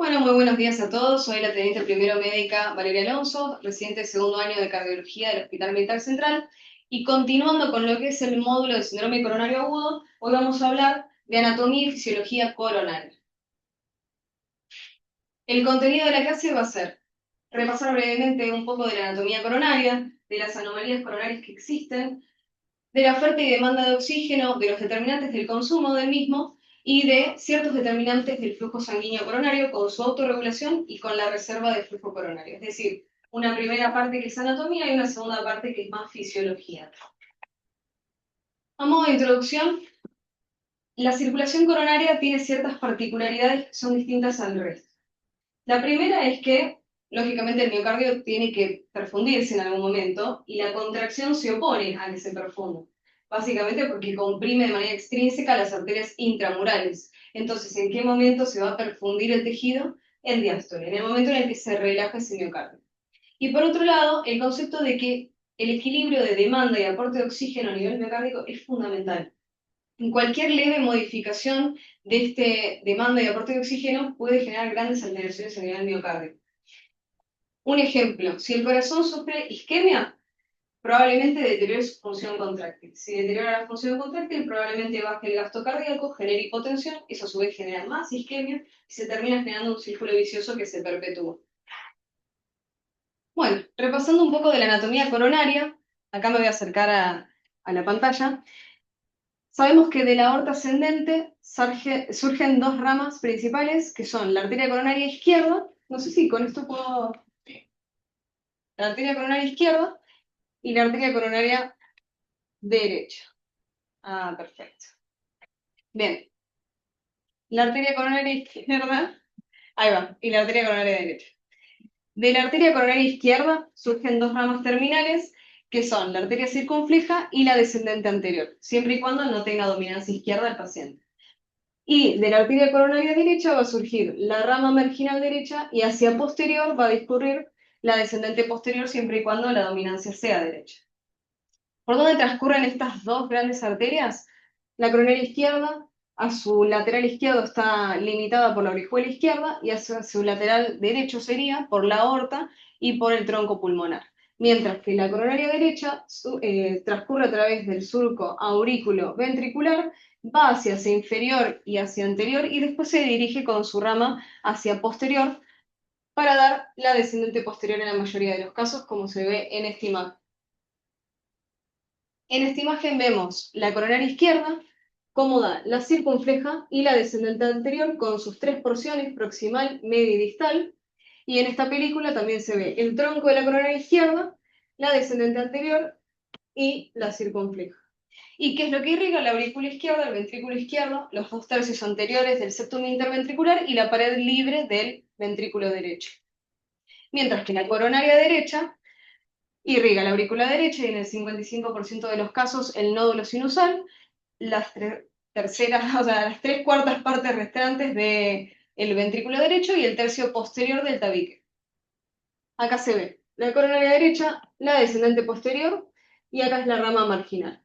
Bueno, muy buenos días a todos. Soy la teniente primero médica Valeria Alonso, residente de segundo año de cardiología del Hospital Militar Central. Y continuando con lo que es el módulo de síndrome coronario agudo, hoy vamos a hablar de anatomía y fisiología coronaria. El contenido de la clase va a ser repasar brevemente un poco de la anatomía coronaria, de las anomalías coronarias que existen, de la oferta y demanda de oxígeno, de los determinantes del consumo del mismo y de ciertos determinantes del flujo sanguíneo coronario con su autorregulación y con la reserva de flujo coronario. Es decir, una primera parte que es anatomía y una segunda parte que es más fisiología. A modo de introducción, la circulación coronaria tiene ciertas particularidades que son distintas al resto. La primera es que, lógicamente, el miocardio tiene que perfundirse en algún momento y la contracción se opone a que se perfunda. Básicamente porque comprime de manera extrínseca las arterias intramurales. Entonces, ¿en qué momento se va a perfundir el tejido? En diástole, en el momento en el que se relaja ese miocardio. Y por otro lado, el concepto de que el equilibrio de demanda y aporte de oxígeno a nivel miocárdico es fundamental. En cualquier leve modificación de este demanda y aporte de oxígeno puede generar grandes alteraciones a nivel miocardio. Un ejemplo, si el corazón sufre isquemia, probablemente deteriore su función contráctil. Si deteriora la función contráctil, probablemente baje el gasto cardíaco, genere hipotensión, eso a su vez genera más isquemia y se termina generando un círculo vicioso que se perpetúa. Bueno, repasando un poco de la anatomía coronaria, acá me voy a acercar a la pantalla. Sabemos que de la aorta ascendente surgen dos ramas principales, que son la arteria coronaria izquierda, no sé si con esto puedo... La arteria coronaria izquierda y la arteria coronaria derecha. Ah, perfecto. Bien, la arteria coronaria izquierda, ahí va, y la arteria coronaria derecha. De la arteria coronaria izquierda surgen dos ramas terminales, que son la arteria circunfleja y la descendente anterior, siempre y cuando no tenga dominancia izquierda el paciente. Y de la arteria coronaria derecha va a surgir la rama marginal derecha y hacia posterior va a discurrir la descendente posterior siempre y cuando la dominancia sea derecha. ¿Por dónde transcurren estas dos grandes arterias? La coronaria izquierda, a su lateral izquierdo está limitada por la orijuela izquierda y hacia su lateral derecho sería por la aorta y por el tronco pulmonar. Mientras que la coronaria derecha transcurre a través del surco aurículo ventricular, va hacia inferior y hacia anterior y después se dirige con su rama hacia posterior para dar la descendente posterior en la mayoría de los casos, como se ve en esta imagen. En esta imagen vemos la coronaria izquierda, cómo da la circunfleja y la descendente anterior con sus tres porciones, proximal, media y distal. Y en esta película también se ve el tronco de la coronaria izquierda, la descendente anterior y la circunfleja. ¿Y qué es lo que irriga? La aurícula izquierda, el ventrículo izquierdo, los dos tercios anteriores del septum interventricular y la pared libre del ventrículo derecho. Mientras que la coronaria derecha irriga la aurícula derecha y en el 55% de los casos el nódulo sinusal, las terceras, o sea, las tres cuartas partes restantes del ventrículo derecho y el tercio posterior del tabique. Acá se ve la coronaria derecha, la descendente posterior y acá es la rama marginal.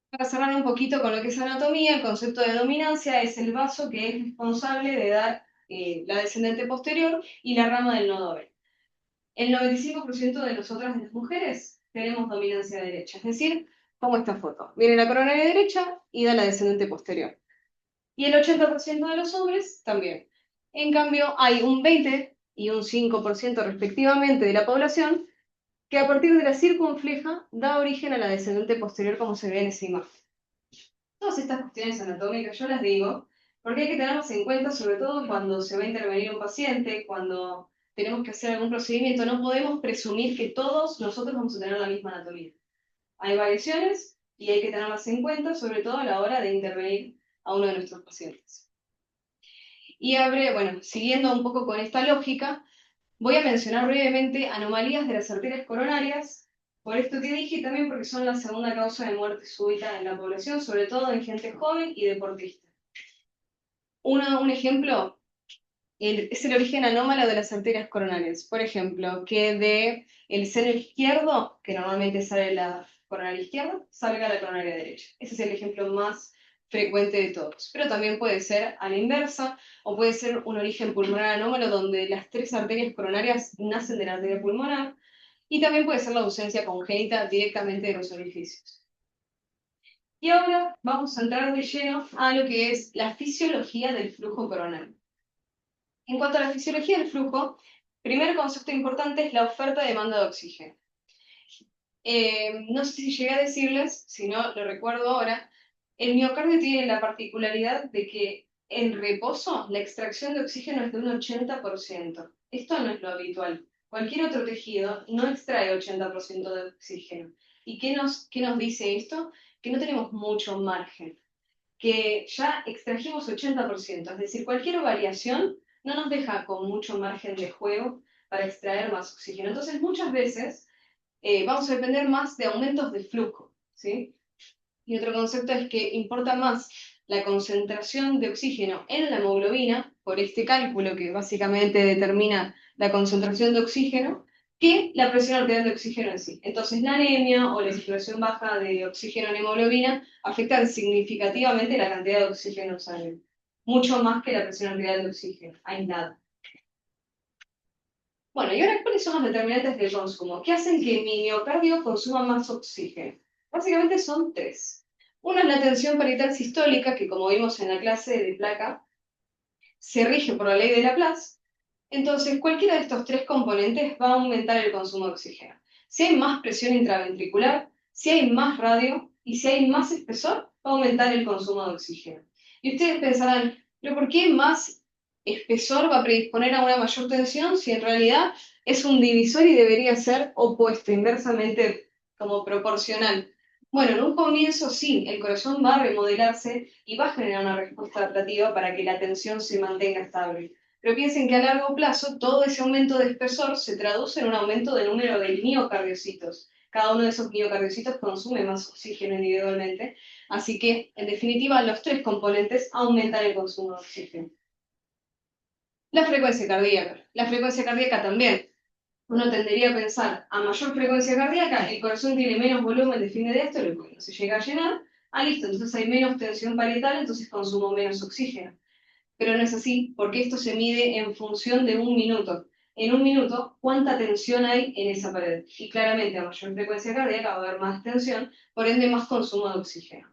Para cerrar un poquito con lo que es anatomía, el concepto de dominancia es el vaso que es responsable de dar la descendente posterior y la rama del nodo B. El 95% de nosotras, de las mujeres, tenemos dominancia derecha, es decir, como esta foto. Viene la coronaria derecha y da la descendente posterior. Y el 80% de los hombres también. En cambio, hay un 20 y un 5% respectivamente de la población que a partir de la circunfleja da origen a la descendente posterior como se ve en esa imagen. Todas estas cuestiones anatómicas yo las digo porque hay que tenerlas en cuenta, sobre todo cuando se va a intervenir un paciente, cuando tenemos que hacer algún procedimiento, no podemos presumir que todos nosotros vamos a tener la misma anatomía. Hay variaciones y hay que tenerlas en cuenta, sobre todo a la hora de intervenir a uno de nuestros pacientes. Y bueno, siguiendo un poco con esta lógica, voy a mencionar brevemente anomalías de las arterias coronarias, por esto que dije, y también porque son la segunda causa de muerte súbita en la población, sobre todo en gente joven y deportista. Un ejemplo es el origen anómalo de las arterias coronarias. Por ejemplo, que de el seno izquierdo, que normalmente sale la coronaria izquierda, salga la coronaria derecha. Ese es el ejemplo más frecuente de todos, pero también puede ser a la inversa, o puede ser un origen pulmonar anómalo donde las tres arterias coronarias nacen de la arteria pulmonar, y también puede ser la ausencia congénita directamente de los orificios. Y ahora vamos a entrar de lleno a lo que es la fisiología del flujo coronario. En cuanto a la fisiología del flujo, primer concepto importante es la oferta y demanda de oxígeno. No sé si llegué a decirles, si no lo recuerdo ahora, el miocardio tiene la particularidad de que en reposo la extracción de oxígeno es de un 80%. Esto no es lo habitual. Cualquier otro tejido no extrae 80% de oxígeno. ¿Y qué nos dice esto? Que no tenemos mucho margen, que ya extrajimos 80%, es decir, cualquier variación no nos deja con mucho margen de juego para extraer más oxígeno. Entonces, muchas veces vamos a depender más de aumentos de flujo, ¿sí? Y otro concepto es que importa más la concentración de oxígeno en la hemoglobina, por este cálculo que básicamente determina la concentración de oxígeno, que la presión arterial de oxígeno en sí. Entonces, la anemia o la circulación baja de oxígeno en hemoglobina afectan significativamente la cantidad de oxígeno en sangre, mucho más que la presión arterial de oxígeno, aislada. Bueno, y ahora, ¿cuáles son los determinantes del consumo? ¿Qué hacen que mi miocardio consuma más oxígeno? Básicamente son tres. Uno es la tensión parietal sistólica, que como vimos en la clase de placa, se rige por la ley de Laplace. Entonces, cualquiera de estos tres componentes va a aumentar el consumo de oxígeno. Si hay más presión intraventricular, si hay más radio y si hay más espesor, va a aumentar el consumo de oxígeno. Y ustedes pensarán, ¿pero por qué más espesor va a predisponer a una mayor tensión si en realidad es un divisor y debería ser opuesto, inversamente como proporcional? Bueno, en un comienzo sí, el corazón va a remodelarse y va a generar una respuesta adaptativa para que la tensión se mantenga estable. Pero piensen que a largo plazo todo ese aumento de espesor se traduce en un aumento del número de miocardiocitos. Cada uno de esos miocardiocitos consume más oxígeno individualmente, así que en definitiva los tres componentes aumentan el consumo de oxígeno. La frecuencia cardíaca. La frecuencia cardíaca también. Uno tendería a pensar, a mayor frecuencia cardíaca, el corazón tiene menos volumen de fin de diástole, porque no se llega a llenar. Ah, listo, entonces hay menos tensión parietal, entonces consumo menos oxígeno. Pero no es así, porque esto se mide en función de un minuto. En un minuto, ¿cuánta tensión hay en esa pared? Y claramente a mayor frecuencia cardíaca va a haber más tensión, por ende más consumo de oxígeno.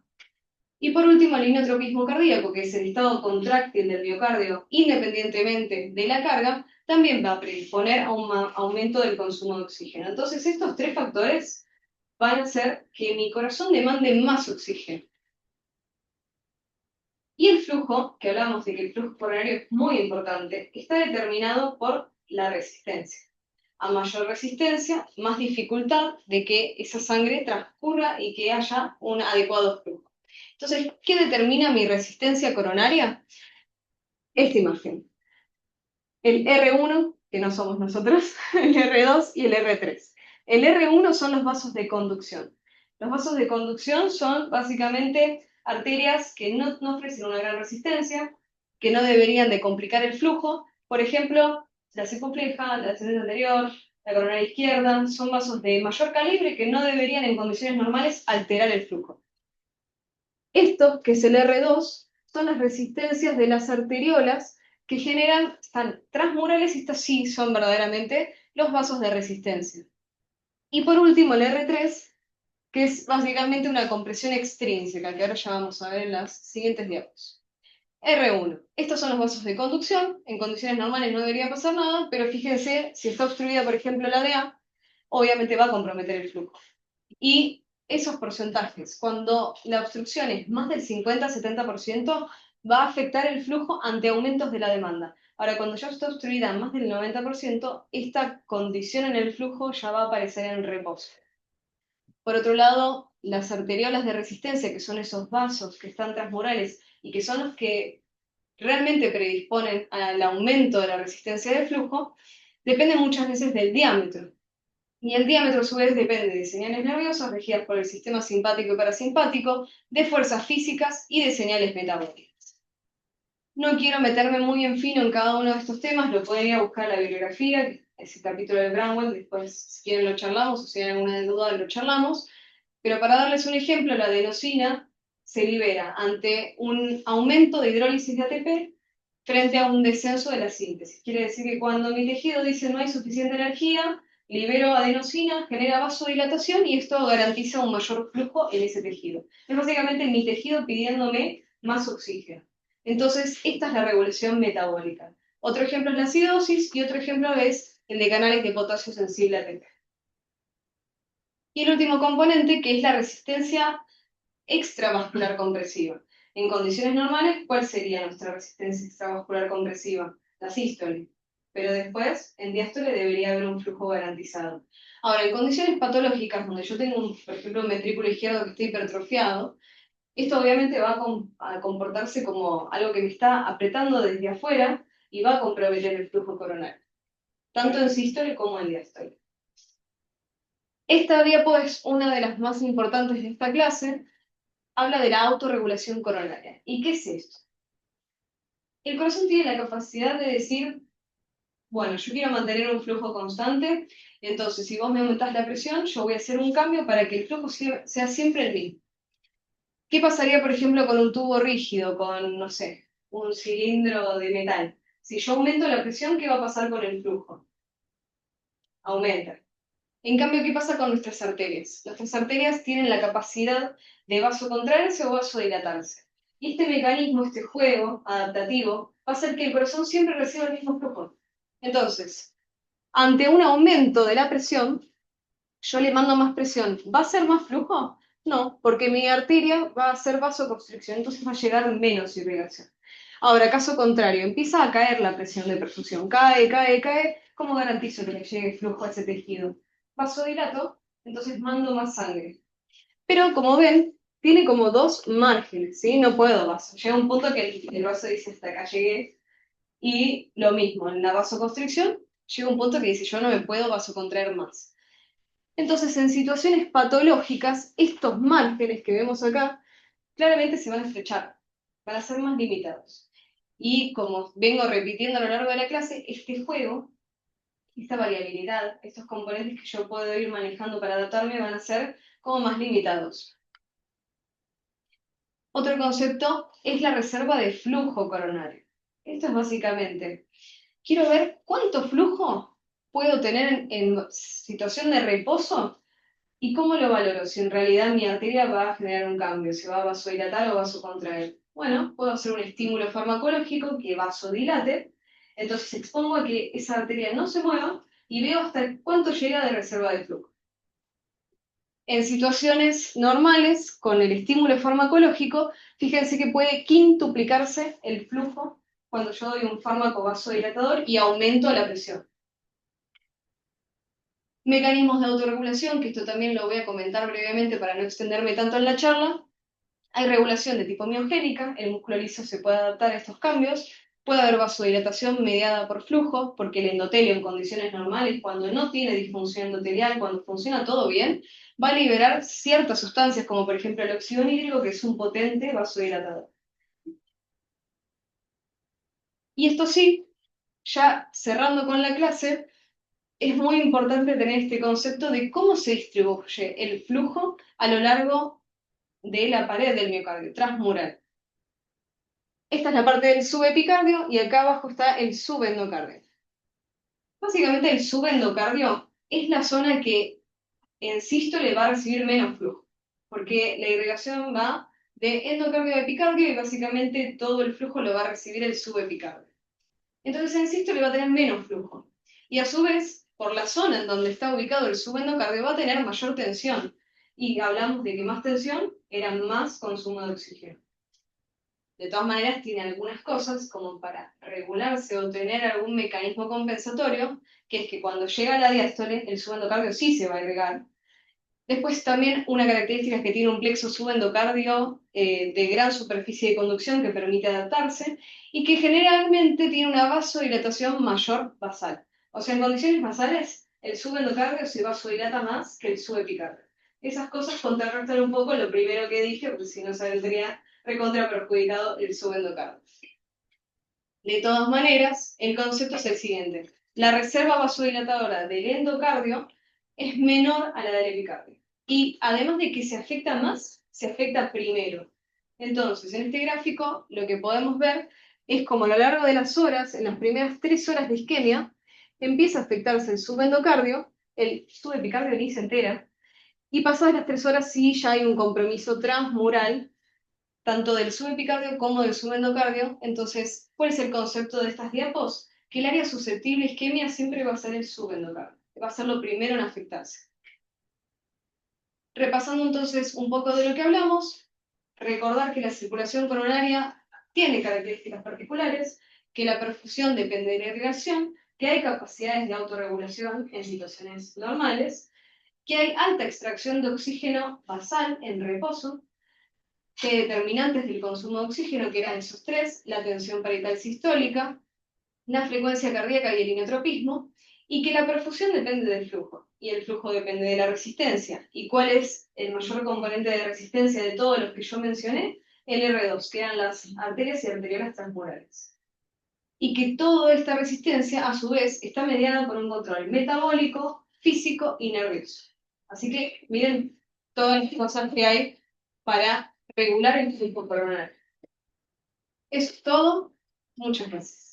Y por último, el inotropismo cardíaco, que es el estado contráctil del miocardio independientemente de la carga, también va a predisponer a un aumento del consumo de oxígeno. Entonces, estos tres factores van a hacer que mi corazón demande más oxígeno. Y el flujo, que hablamos de que el flujo coronario es muy importante, está determinado por la resistencia. A mayor resistencia, más dificultad de que esa sangre transcurra y que haya un adecuado flujo. Entonces, ¿qué determina mi resistencia coronaria? Esta imagen. El R1, que no somos nosotros, el R2 y el R3. El R1 son los vasos de conducción. Los vasos de conducción son básicamente arterias que no ofrecen una gran resistencia, que no deberían de complicar el flujo. Por ejemplo, la circunfleja, la descendente anterior, la coronaria izquierda, son vasos de mayor calibre que no deberían en condiciones normales alterar el flujo. Esto, que es el R2, son las resistencias de las arteriolas que generan, están transmurales y estas sí son verdaderamente los vasos de resistencia. Y por último el R3, que es básicamente una compresión extrínseca, que ahora ya vamos a ver en las siguientes diapos. R1, estos son los vasos de conducción, en condiciones normales no debería pasar nada, pero fíjense, si está obstruida por ejemplo la DA, obviamente va a comprometer el flujo. Y esos porcentajes, cuando la obstrucción es más del 50-70%, va a afectar el flujo ante aumentos de la demanda. Ahora, cuando ya está obstruida más del 90%, esta condición en el flujo ya va a aparecer en reposo. Por otro lado, las arteriolas de resistencia, que son esos vasos que están transmurales y que son los que realmente predisponen al aumento de la resistencia del flujo, dependen muchas veces del diámetro. Y el diámetro a su vez depende de señales nerviosas regidas por el sistema simpático y parasimpático, de fuerzas físicas y de señales metabólicas. No quiero meterme muy en fino en cada uno de estos temas, lo pueden ir a buscar en la bibliografía, que es el capítulo de Bramwell, después si quieren lo charlamos o si hay alguna duda lo charlamos, pero para darles un ejemplo, la adenosina se libera ante un aumento de hidrólisis de ATP frente a un descenso de la síntesis. Quiere decir que cuando mi tejido dice no hay suficiente energía, libero adenosina, genera vasodilatación y esto garantiza un mayor flujo en ese tejido. Es básicamente mi tejido pidiéndome más oxígeno. Entonces, esta es la regulación metabólica. Otro ejemplo es la acidosis y otro ejemplo es el de canales de potasio sensible ATP. Y el último componente, que es la resistencia extravascular compresiva. En condiciones normales, ¿cuál sería nuestra resistencia extravascular compresiva? La sístole. Pero después, en diástole debería haber un flujo garantizado. Ahora, en condiciones patológicas, donde yo tengo, por ejemplo, un ventrículo izquierdo que está hipertrofiado, esto obviamente va a comportarse como algo que me está apretando desde afuera y va a comprometer el flujo coronario, tanto en sístole como en diástole. Esta diapo es una de las más importantes de esta clase. Habla de la autorregulación coronaria. ¿Y qué es esto? El corazón tiene la capacidad de decir, bueno, yo quiero mantener un flujo constante, entonces si vos me aumentás la presión, yo voy a hacer un cambio para que el flujo sea siempre el mismo. ¿Qué pasaría, por ejemplo, con un tubo rígido, con, no sé, un cilindro de metal? Si yo aumento la presión, ¿qué va a pasar con el flujo? Aumenta. En cambio, ¿qué pasa con nuestras arterias? Nuestras arterias tienen la capacidad de vasocontraerse o vasodilatarse. Y este mecanismo, este juego adaptativo, va a hacer que el corazón siempre reciba el mismo flujo. Entonces, ante un aumento de la presión, yo le mando más presión. ¿Va a ser más flujo? No, porque mi arteria va a hacer vasoconstricción, entonces va a llegar menos irrigación. Ahora, caso contrario, empieza a caer la presión de perfusión. Cae, cae, cae. ¿Cómo garantizo que le llegue flujo a ese tejido? Vasodilato, entonces mando más sangre. Pero como ven, tiene como dos márgenes, ¿sí? No puedo vaso. Llega un punto que el vaso dice hasta acá llegué. Y lo mismo, en la vasoconstricción, llega un punto que dice yo no me puedo vasocontraer más. Entonces, en situaciones patológicas, estos márgenes que vemos acá, claramente se van a estrechar, van a ser más limitados. Y como vengo repitiendo a lo largo de la clase, este juego, esta variabilidad, estos componentes que yo puedo ir manejando para adaptarme van a ser como más limitados. Otro concepto es la reserva de flujo coronario. Esto es básicamente, quiero ver cuánto flujo puedo tener en situación de reposo. ¿Y cómo lo valoro? Si en realidad mi arteria va a generar un cambio, si va a vasodilatar o vasocontraer. Bueno, puedo hacer un estímulo farmacológico que vasodilate, entonces expongo a que esa arteria no se mueva y veo hasta cuánto llega de reserva de flujo. En situaciones normales, con el estímulo farmacológico, fíjense que puede quintuplicarse el flujo cuando yo doy un fármaco vasodilatador y aumento la presión. Mecanismos de autorregulación, que esto también lo voy a comentar brevemente para no extenderme tanto en la charla. Hay regulación de tipo miogénica, el músculo liso se puede adaptar a estos cambios. Puede haber vasodilatación mediada por flujo, porque el endotelio en condiciones normales, cuando no tiene disfunción endotelial, cuando funciona todo bien, va a liberar ciertas sustancias, como por ejemplo el óxido nítrico, que es un potente vasodilatador. Y esto sí, ya cerrando con la clase, es muy importante tener este concepto de cómo se distribuye el flujo a lo largo de la pared del miocardio, transmural. Esta es la parte del subepicardio y acá abajo está el subendocardio. Básicamente el subendocardio es la zona que en sístole va a recibir menos flujo, porque la irrigación va de endocardio a epicardio y básicamente todo el flujo lo va a recibir el subepicardio. Entonces en sístole va a tener menos flujo. Y a su vez, por la zona en donde está ubicado el subendocardio, va a tener mayor tensión. Y hablamos de que más tensión era más consumo de oxígeno. De todas maneras, tiene algunas cosas como para regularse o tener algún mecanismo compensatorio, que es que cuando llega a la diástole, el subendocardio sí se va a irrigar. Después también una característica es que tiene un plexo subendocardio de gran superficie de conducción que permite adaptarse y que generalmente tiene una vasodilatación mayor basal. O sea, en condiciones basales, el subendocardio se vasodilata más que el subepicardio. Esas cosas contrarrestan un poco lo primero que dije, porque si no saldría recontra perjudicado el subendocardio. De todas maneras, el concepto es el siguiente. La reserva vasodilatadora del endocardio es menor a la del epicardio. Y además de que se afecta más, se afecta primero. Entonces, en este gráfico lo que podemos ver es como a lo largo de las horas, en las primeras 3 horas de isquemia, empieza a afectarse el subendocardio, el subepicardio ni se entera, y pasadas las 3 horas sí ya hay un compromiso transmural, tanto del subepicardio como del subendocardio. Entonces, ¿cuál es el concepto de estas diapos? Que el área susceptible a isquemia siempre va a ser el subendocardio, va a ser lo primero en afectarse. Repasando entonces un poco de lo que hablamos, recordar que la circulación coronaria tiene características particulares, que la perfusión depende de la irrigación, que hay capacidades de autorregulación en situaciones normales, que hay alta extracción de oxígeno basal en reposo, que determinantes del consumo de oxígeno, que eran esos tres, la tensión parietal sistólica, la frecuencia cardíaca y el inotropismo, y que la perfusión depende del flujo, y el flujo depende de la resistencia. ¿Y cuál es el mayor componente de resistencia de todos los que yo mencioné? El R2, que eran las arterias y arteriolas transmurales. Y que toda esta resistencia, a su vez, está mediada por un control metabólico, físico y nervioso. Así que miren todas las cosas que hay para regular el flujo coronario. Eso es todo. Muchas gracias.